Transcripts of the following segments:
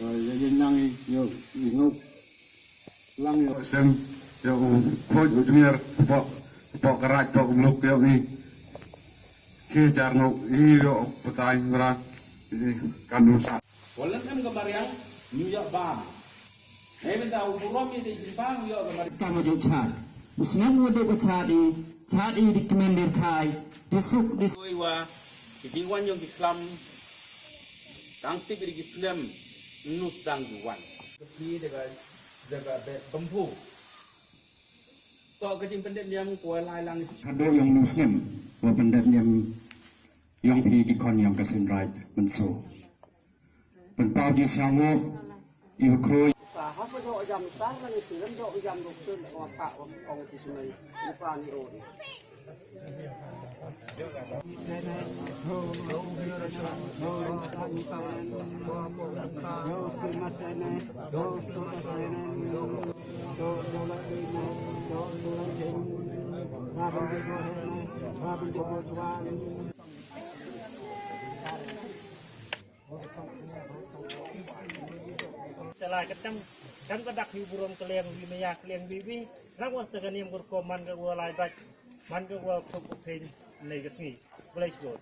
rồi dân năng nhiều ngục lăng nhiều xem yo khôi ở chung nhar po karat po muluk yo ni chia jar no yo petai ngara kanu sa wala kan gambar yang New York bam Heaven tahu burom ini Jepang yo gambar kamu jauh snem wode cari recommender kai disuk wa di wan yang Islam tang tip di Islam nus tang wan kepi jaga Behkymphui to kecing pendek yang kuai lai lang kado yang muslim wa pendek yang pi jikon yang kasin Raij Mynso penpau di sango ibu kroy apa doa jam besar kan itu kan doa jam 6 apa orang di sini lupa ni orang Setelah kan kedak hiburan kalian wilayah kalian bibi, rawan terkeniam berkoman ke gua laibat, man ke gua kopeng negasi, boleh sebut.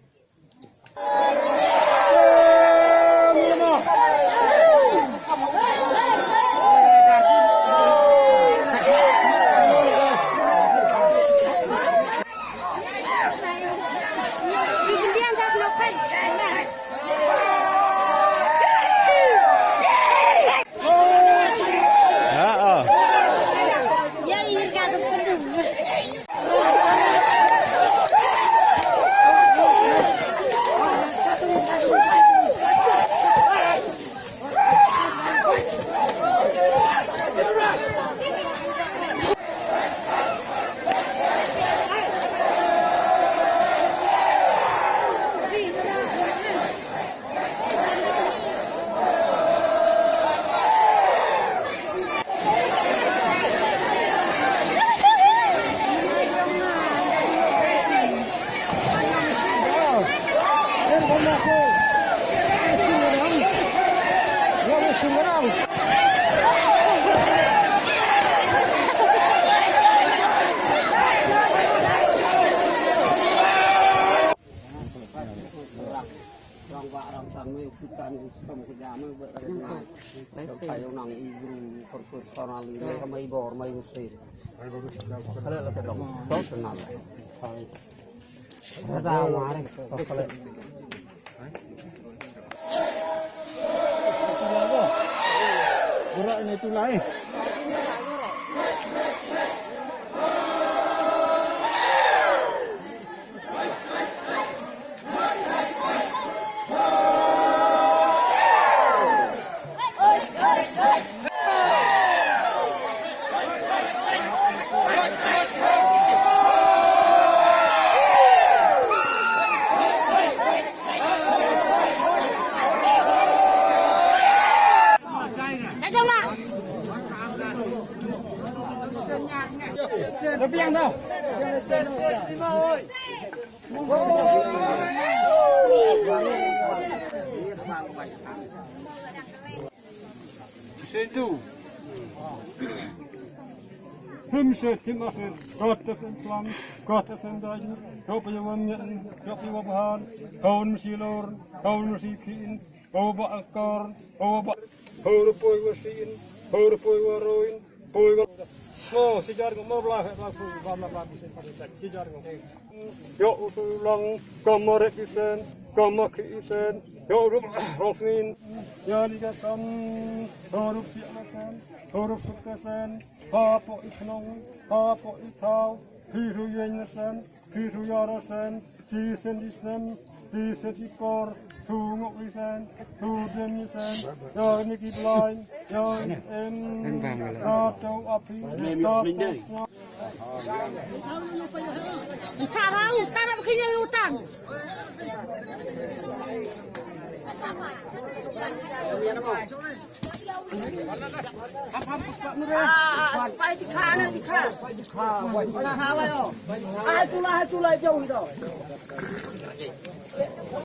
Kayak nang ibu personal ini sama ibu orang muslim. Kalau kita dong, personal. Ada waring. Gerak ini tu lain. Lebih yang tahu. Situ Himset, himaset, gata fin flam, gata fin dagen, ropa je wamnjen, ropa je wabahan, kaun musilor, kaun musikin, oba akar, oba, hore poi wasin, hore poi waroin, poi war. Oh, sejar mau belah lagu bama babi sejar yo ulang kamar kisen yo rofin ya ligasan huruf siamasan huruf sukesen hapo isnong hapo itau firu yenesen firu yarasen sisen disnem sisen dipor tungok isen tu denisen ya niki blind ya atau api cara hutan apa kini hutan Pai di kana di kana. Itulah jauh itu.